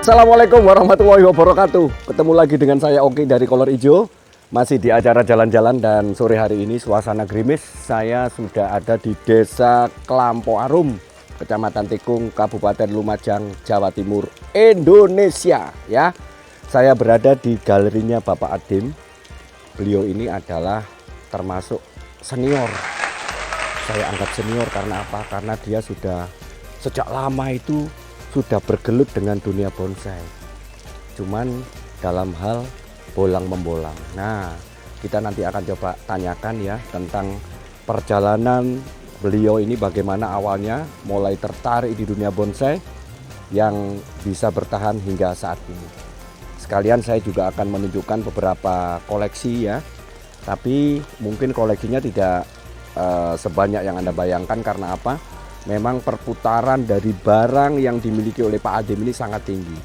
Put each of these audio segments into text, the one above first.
Assalamualaikum warahmatullahi wabarakatuh. Ketemu lagi dengan saya Oki dari Kolor Ijo. Masih di acara jalan-jalan dan sore hari ini suasana gerimis. Saya sudah ada di Desa Klampo Arum, Kecamatan Tikung, Kabupaten Lumajang, Jawa Timur, Indonesia. Ya, saya berada di galerinya Bapak Adim. Beliau ini adalah termasuk senior. Saya anggap senior karena apa? Karena dia sudah sejak lama itu sudah bergelut dengan dunia bonsai. Cuman dalam hal bolang-membolang. Nah, kita nanti akan coba tanyakan ya tentang perjalanan beliau ini, bagaimana awalnya mulai tertarik di dunia bonsai yang bisa bertahan hingga saat ini. Sekalian saya juga akan menunjukkan beberapa koleksi ya. Tapi mungkin koleksinya tidak sebanyak yang Anda bayangkan. Karena apa? Memang perputaran dari barang yang dimiliki oleh Pak Adim ini sangat tinggi.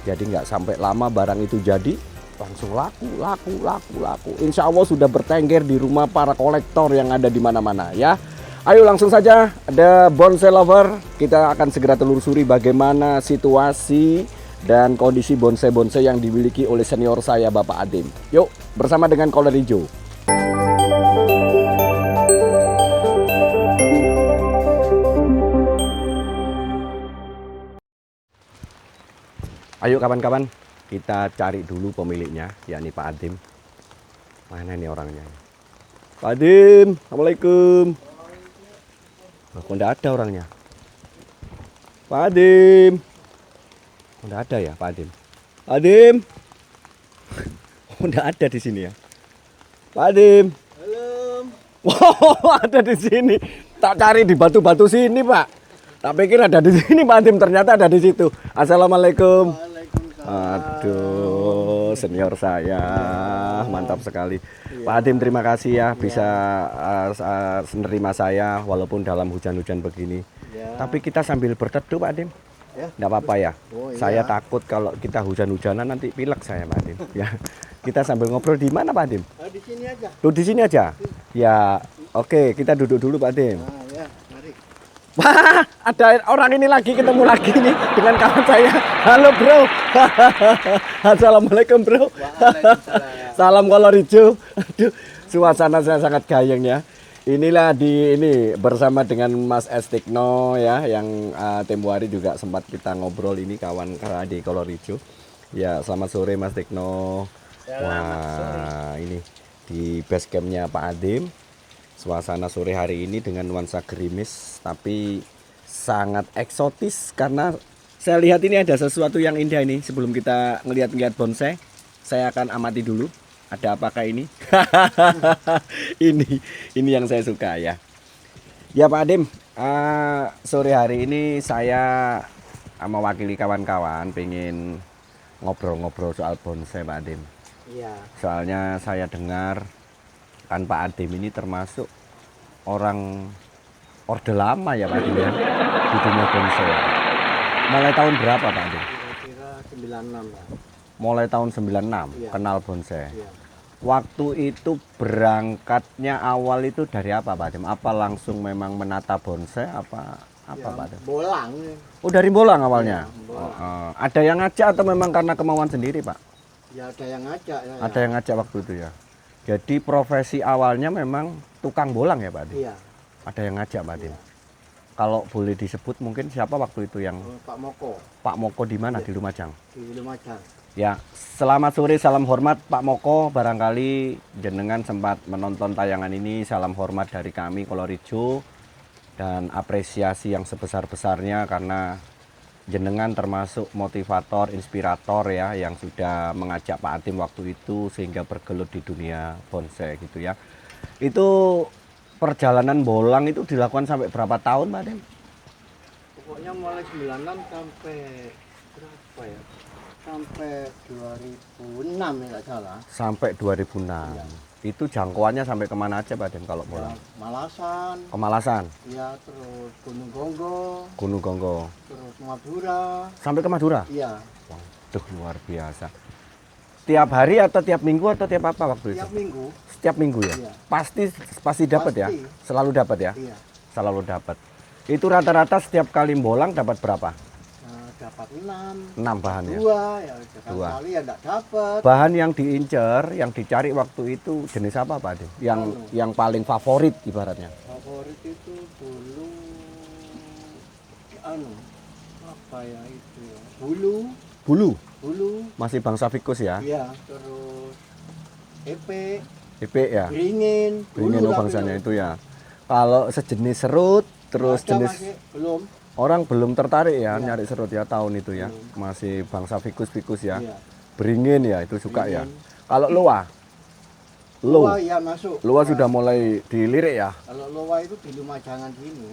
Jadi nggak sampai lama barang itu jadi langsung laku. Insya Allah sudah bertengger di rumah para kolektor yang ada di mana-mana ya. Ayo langsung saja, ada bonsai lover. Kita akan segera telusuri bagaimana situasi dan kondisi bonsai-bonsai yang dimiliki oleh senior saya Bapak Adim. Yuk bersama dengan Kolor Ijo. Ayo kawan-kawan, kita cari dulu pemiliknya, yakni Pak Adim. Mana ini orangnya? Pak Adim, Assalamualaikum. Kok enggak ada orangnya? Pak Adim. Enggak ada ya Pak Adim? Pak Adim. Enggak ada di sini ya? Pak Adim. Halo. Wow, ada di sini. Tak cari di batu-batu sini, Pak. Tak pikir ada di sini, Pak Adim. Ternyata ada di situ. Assalamualaikum. Aduh, senior saya, mantap sekali. Pak Adim, terima kasih ya bisa menerima saya walaupun dalam hujan-hujan begini. Tapi kita sambil berteduh, Pak Adim. Enggak apa-apa ya. Saya takut kalau kita hujan-hujanan nanti pilek saya, Pak Adim. Ya. Kita sambil ngobrol di mana, Pak Adim? Di sini aja. Di sini aja. Ya, oke, kita duduk dulu, Pak Adim. Ya, mari. Wah, ada orang ini lagi, ketemu lagi nih dengan kawan saya. Halo bro. Assalamualaikum bro. Salam Kolor Ijo. Aduh, suasana saya sangat gayeng ya. Inilah ini bersama dengan Mas Estikno ya, yang tempo hari juga sempat kita ngobrol ini, kawan di Kolor Ijo. Ya, selamat sore Mas Tikno. Wah, ini di base campnya Pak Adim. Suasana sore hari ini dengan nuansa gerimis tapi sangat eksotis karena saya lihat ini ada sesuatu yang indah ini. Sebelum kita ngelihat bonsai, saya akan amati dulu. Ada apakah ini? ini yang saya suka ya. Ya Pak Adim, sore hari ini saya mewakili kawan-kawan pengen ngobrol-ngobrol soal bonsai Pak Adim. Iya. Soalnya saya dengar kan Pak Adim ini termasuk orang orde lama ya Pak Adim ya di dunia bonsai. Mulai tahun berapa Pak Adim? Kira-kira 96 ya. Mulai tahun 96 Iya. Kenal bonsai. Iya. Waktu itu berangkatnya awal itu dari apa Pak Adim? Apa langsung memang menata bonsai apa Pak Adim? Bolang. Oh dari bolang awalnya? Iya, bolang. Ada yang ngajak atau memang karena kemauan sendiri Pak? Ya ada yang ngajak ya. Ada yang ngajak waktu itu ya. Jadi profesi awalnya memang tukang bolang ya Pak Adim? Iya. Ada yang ngajak Pak Adim? Kalau boleh disebut mungkin siapa waktu itu yang Pak Moko Pak Moko di mana? Di Lumajang? di Lumajang. Ya, selamat sore, salam hormat Pak Moko. Barangkali jenengan sempat menonton tayangan ini, salam hormat dari kami Kolor Ijo dan apresiasi yang sebesar-besarnya karena jenengan termasuk motivator, inspirator ya yang sudah mengajak Pak Adim waktu itu sehingga bergelut di dunia bonsai gitu ya. Itu perjalanan bolang itu dilakukan sampai berapa tahun Pak Adim? Pokoknya mulai 96 sampai berapa ya? Sampai 2006 ya nggak salah. Sampai 2006. Iya. Itu jangkauannya sampai kemana aja Pak Adim kalau bolang? Ya, Malasan. Ke Malasan, Ya terus Gunung Gonggo, Gunung Gonggo, terus Madura. sampai ke Madura. Iya. Waduh luar biasa. Tiap hari atau tiap minggu atau tiap apa waktu itu? Tiap minggu. Setiap minggu ya? Iya. Pasti dapat ya? Pasti. Selalu dapat ya? Iya. Selalu dapat. Itu rata-rata setiap kali bolang dapat berapa? dapat 6. 6 bahan ya. 2 ya Dua. kali ya enggak dapat. Bahan yang diincer, yang dicari waktu itu jenis apa Pak Adim? Yang paling favorit ibaratnya. Favorit itu dulu apa ya itu ya? Bulu, Bulu. masih bangsa Vicus ya. Iya, terus EP, IP ya. beringin. Beringin Bulu tapi bangsanya itu ya. Kalau sejenis serut, terus ada jenis masih belum. orang belum tertarik ya Iya. nyari serut ya tahun itu ya. Belum. Masih bangsa Vicus ya. Iya. Beringin ya itu suka ya. Beringin. Kalau loa, Loa ya masuk. loa sudah mulai dilirik ya. Kalau loa itu di Lumajang sini.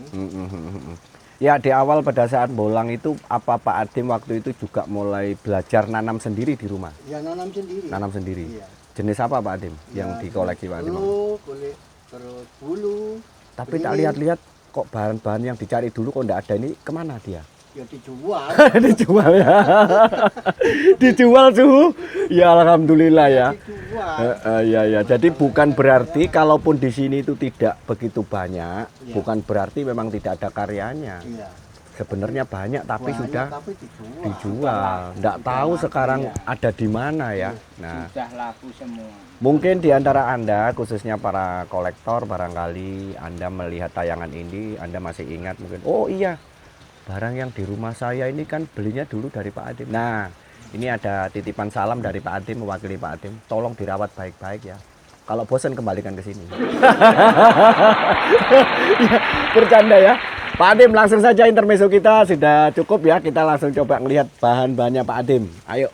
Ya di awal pada saat bolang itu apa Pak Adim waktu itu juga mulai belajar nanam sendiri di rumah? Ya nanam sendiri. Nanam sendiri. Iya. Jenis apa Pak Adim Ya, yang dikoleksi Pak Adim? kulit, terus bulu. Tapi tak beringin. lihat-lihat kok bahan-bahan yang dicari dulu kok enggak ada, ini kemana dia? Ya dijual. Dijual ya. Dijual suhu. Ya alhamdulillah ya. Dijual. Ya. Jadi bukan berarti kalaupun di sini itu tidak begitu banyak, Iya. bukan berarti memang tidak ada karyanya. Iya. Sebenarnya banyak tapi Banyak, sudah tapi dijual. dijual. Enggak tahu sekarang ada di mana ya. Nah, Sudah laku semua. mungkin di antara Anda khususnya para kolektor barangkali Anda melihat tayangan ini, Anda masih ingat mungkin, oh iya, barang yang di rumah saya ini kan belinya dulu dari Pak Adim. Nah, ini ada titipan salam dari Pak Adim mewakili Pak Adim. Tolong dirawat baik-baik ya. Kalau bosan kembalikan ke sini. Ya, bercanda ya. Pak Adim langsung saja intermezzo kita sudah cukup ya. Kita langsung coba ngelihat bahan-bahannya Pak Adim. Ayo.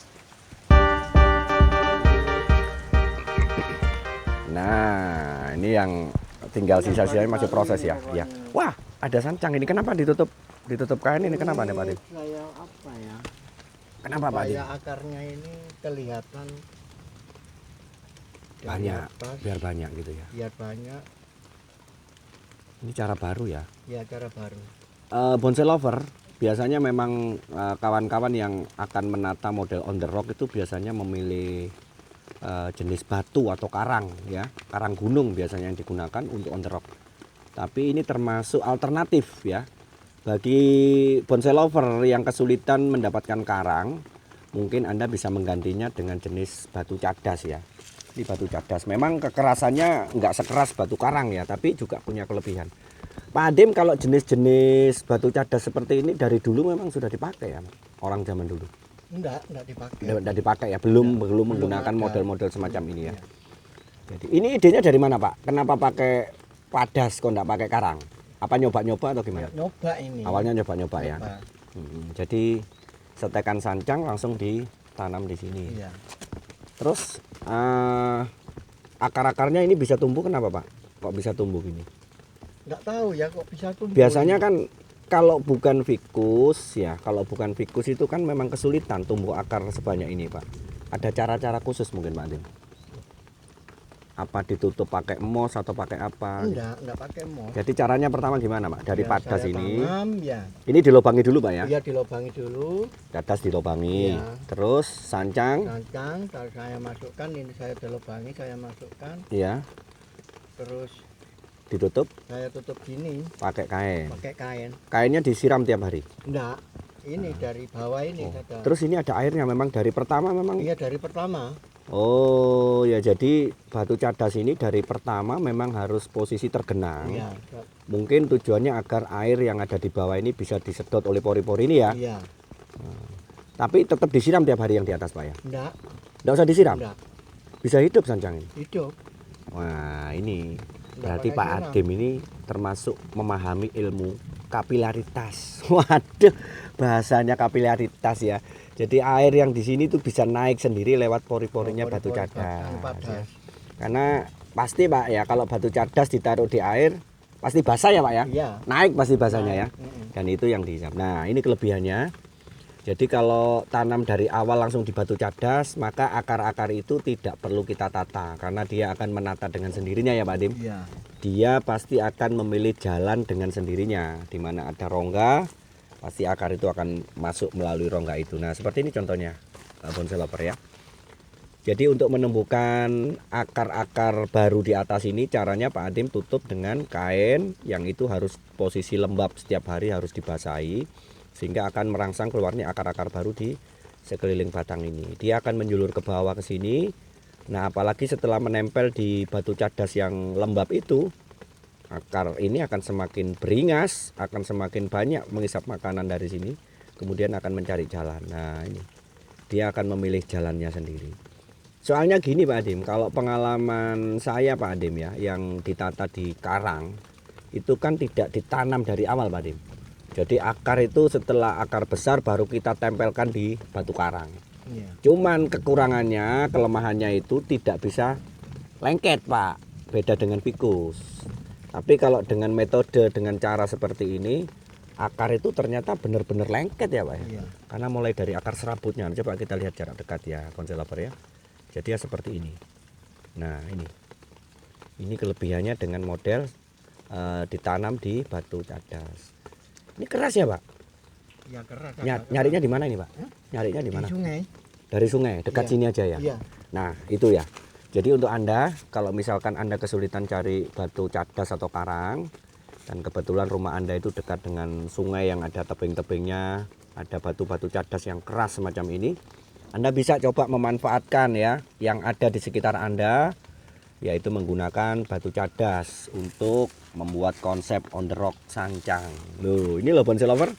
Nah, ini yang tinggal sisa-sisanya masih proses ya. Ya. Wah, ada sancang ini. Kenapa ditutup kain ini? Kenapa nih Pak Adim? Saya apa ya? Kenapa Pak Adim? Supaya akarnya ini kelihatan dari Banyak, atas, biar banyak gitu ya. biar banyak. Ini cara baru ya. Ya cara baru. Bonsai lover biasanya memang kawan-kawan yang akan menata model on the rock itu biasanya memilih jenis batu atau karang ya, karang gunung biasanya yang digunakan untuk on the rock. Tapi ini termasuk alternatif ya bagi bonsai lover yang kesulitan mendapatkan karang, mungkin Anda bisa menggantinya dengan jenis batu cadas ya. Ini batu cadas, memang kekerasannya nggak sekeras batu karang ya, tapi juga punya kelebihan. Pak Adim, kalau jenis-jenis batu cadas seperti ini dari dulu memang sudah dipakai ya, orang zaman dulu. Enggak dipakai. Enggak dipakai ya, belum menggunakan ada. model-model semacam ini ya. Iya. Jadi ini idenya dari mana Pak? Kenapa pakai padas kok enggak pakai karang? Apa nyoba-nyoba atau gimana? Nyoba ini. Awalnya nyoba-nyoba ya. Nyoba. Jadi setekan sancang langsung ditanam di sini. Iya. Terus akar-akarnya ini bisa tumbuh kenapa Pak? Kok bisa tumbuh gini? Enggak tahu ya kok bisa tumbuh. Biasanya kan kalau bukan fikus ya, kalau bukan fikus itu kan memang kesulitan tumbuh akar sebanyak ini Pak. Ada cara-cara khusus mungkin Pak Adim? Apa ditutup pakai mos atau pakai apa? Enggak pakai mos. Jadi caranya pertama gimana Pak? Dari Ya, padas saya ini. tanam, ya. Ini dilobangi dulu Pak ya? Iya dilobangi dulu. Padas dilobangi. Iya. Terus sancang. Sancang, saya masukkan ini saya dilobangi, saya masukkan. Iya. Terus Ditutup saya tutup gini pakai kain. pakai kain. Kainnya disiram tiap hari. Enggak. Ini dari bawah ini ada. Terus ini ada airnya memang dari pertama memang. Iya dari pertama. Oh ya, jadi batu cadas ini dari pertama memang harus posisi tergenang. Iya. Mungkin tujuannya agar air yang ada di bawah ini bisa disedot oleh pori-pori ini ya. Iya. Tapi tetap disiram tiap hari yang di atas Pak ya. Enggak. Nggak usah disiram. Enggak. Bisa hidup sancang ini. Hidup. Wah ini Nggak berarti pakai Pak siram. Adim ini termasuk memahami ilmu kapilaritas. Waduh, bahasanya kapilaritas ya. Jadi air yang di sini tuh bisa naik sendiri lewat pori-porinya batu cadas. Ya. Karena pasti Pak ya, kalau batu cadas ditaruh di air pasti basah ya Pak ya. Iya. Naik pasti basahnya ya. Mm-mm. Dan itu yang dihisap. Nah ini kelebihannya. Jadi kalau tanam dari awal langsung di batu cadas, maka akar-akar itu tidak perlu kita tata karena dia akan menata dengan sendirinya ya Pak Adim. Iya. Dia pasti akan memilih jalan dengan sendirinya. Di mana ada rongga, pasti akar itu akan masuk melalui rongga itu. Nah seperti ini contohnya bonsai lover ya. Jadi untuk menemukan akar-akar baru di atas ini, caranya Pak Adim tutup dengan kain yang itu harus posisi lembab, setiap hari harus dibasahi sehingga akan merangsang keluarnya akar-akar baru di sekeliling batang ini. Dia akan menjulur ke bawah ke sini. Nah, apalagi setelah menempel di batu cadas yang lembab itu, akar ini akan semakin beringas, akan semakin banyak mengisap makanan dari sini, kemudian akan mencari jalan. Nah, ini dia akan memilih jalannya sendiri. Soalnya gini Pak Adim, kalau pengalaman saya Pak Adim ya, yang ditata di karang, itu kan tidak ditanam dari awal Pak Adim. Jadi akar itu setelah akar besar baru kita tempelkan di batu karang. Iya. Cuman kekurangannya, kelemahannya itu tidak bisa lengket Pak, beda dengan fikus. Tapi kalau dengan metode, dengan cara seperti ini, akar itu ternyata benar-benar lengket ya Pak ya. Iya. Karena mulai dari akar serabutnya, coba kita lihat jarak dekat ya konselor ya. Jadi ya seperti ini. Nah ini kelebihannya dengan model ditanam di batu cadas. Ini keras ya Pak? Ya keras. Nyarinya di mana ini Pak? Hah? Nyarinya di mana? Di sungai. Dari sungai, dekat Iya. sini aja ya? Iya. Nah itu ya. Jadi untuk Anda, kalau misalkan Anda kesulitan cari batu cadas atau karang, dan kebetulan rumah Anda itu dekat dengan sungai yang ada tebing-tebingnya, ada batu-batu cadas yang keras semacam ini, Anda bisa coba memanfaatkan ya yang ada di sekitar Anda, yaitu menggunakan batu cadas untuk membuat konsep on the rock sancang. Loh, ini loh bonsai lover.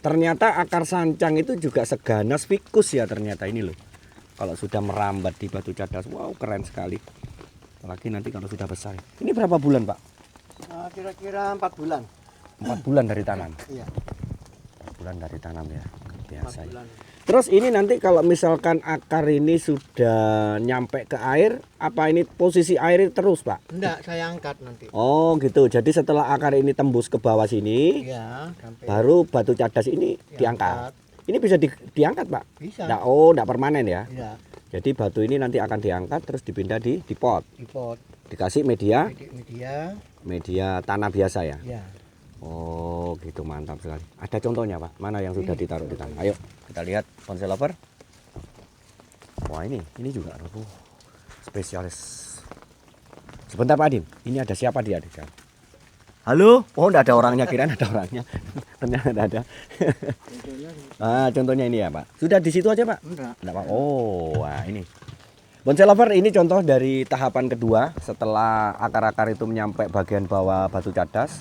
Ternyata akar sancang itu juga seganas fikus ya ternyata ini loh. Kalau sudah merambat di batu cadas, wow keren sekali. Apalagi nanti kalau sudah besar. Ini berapa bulan Pak? Kira-kira 4 bulan. 4 bulan dari tanam. Iya. 4 bulan dari tanam ya. 4 Biasa ya. bulan. Terus ini nanti kalau misalkan akar ini sudah nyampe ke air, apa ini posisi air terus Pak? Enggak, saya angkat nanti. Oh gitu. Jadi setelah akar ini tembus ke bawah sini, Iya, sampai baru batu cadas ini diangkat. Ini bisa diangkat Pak? Bisa. Nggak permanen ya. Iya, Jadi batu ini nanti akan diangkat terus dipindah di pot. di pot. Dikasih media Media. tanah biasa ya. Iya. Oh gitu, mantap sekali. Ada contohnya Pak? Mana yang sudah ditaruh di tanah? Ayo kita lihat ponsel lover. Wah ini juga spesialis. Sebentar Pak Adim, ini ada siapa dia? Halo? Oh enggak ada orangnya, kirain ada orangnya. Ternyata enggak ada. Contohnya ini ya Pak. Sudah di situ aja Pak? Enggak. Enggak Pak. Oh, wah ini. Bonsai lover, ini contoh dari tahapan kedua setelah akar-akar itu menyampai bagian bawah batu cadas,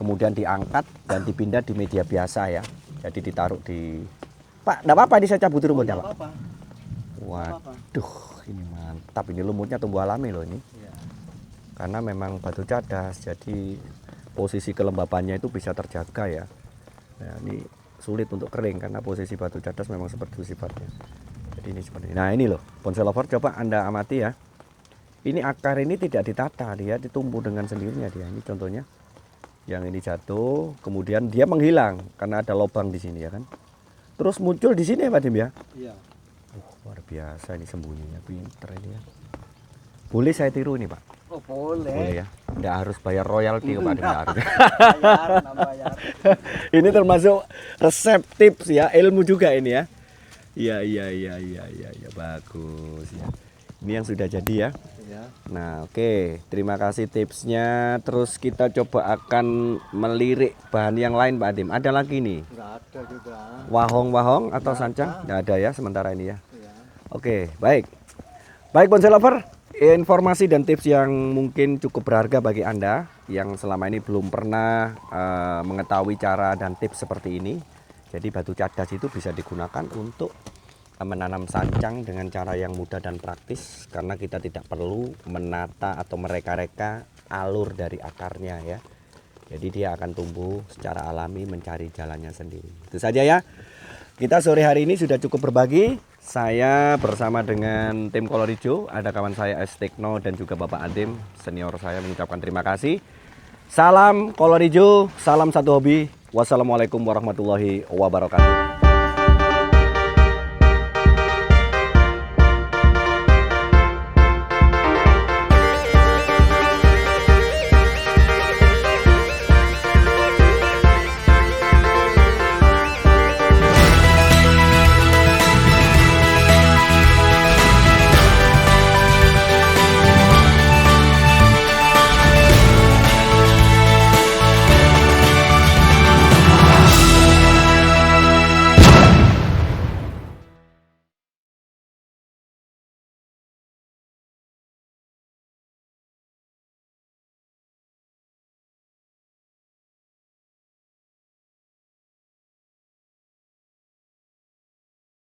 kemudian diangkat dan dipindah di media biasa ya. Jadi ditaruh di Pak, enggak apa-apa ini saya cabut rumputnya Pak. Apa-apa. Waduh, ini mantap. Ini lumutnya tumbuh alami loh ini. Iya. Karena memang batu cadas, jadi posisi kelembabannya itu bisa terjaga ya. Nah, ini sulit untuk kering karena posisi batu cadas memang seperti itu sifatnya. Jadi ini seperti ini. Nah ini loh, bonsai lover, coba Anda amati ya. Ini akar ini tidak ditata, dia ditumbuh dengan sendirinya dia. Ini contohnya. Yang ini jatuh, kemudian dia menghilang karena ada lubang di sini ya kan. Terus muncul di sini ya Pak Dim ya. Iya. Luar biasa ini sembunyinya, pinter ini ya. Boleh saya tiru ini Pak? Oh, boleh. Boleh ya. Nggak harus bayar royalti Pak Dim, nggak harus. Bayar, bayar. Ini termasuk resep tips ya, ilmu juga ini ya. Iya, bagus ya. Ini yang sudah jadi ya. Iya. Nah, oke. Terima kasih tipsnya. Terus kita coba akan melirik bahan yang lain Pak Adim. Ada lagi nih. Enggak ada juga. Wahong atau sancang? Nggak ada ya sementara ini ya. Iya. Oke, baik. Baik bonsai lover, informasi dan tips yang mungkin cukup berharga bagi Anda yang selama ini belum pernah mengetahui cara dan tips seperti ini. Jadi batu cadas itu bisa digunakan untuk menanam sancang dengan cara yang mudah dan praktis karena kita tidak perlu menata atau mereka-reka alur dari akarnya ya. Jadi dia akan tumbuh secara alami mencari jalannya sendiri. Itu saja ya. Kita sore hari ini sudah cukup berbagi. Saya bersama dengan tim Kolor Ijo, ada kawan saya S. Tekno dan juga Bapak Adim, senior saya, mengucapkan terima kasih. Salam Kolor Ijo, salam satu hobi. Wassalamualaikum warahmatullahi wabarakatuh.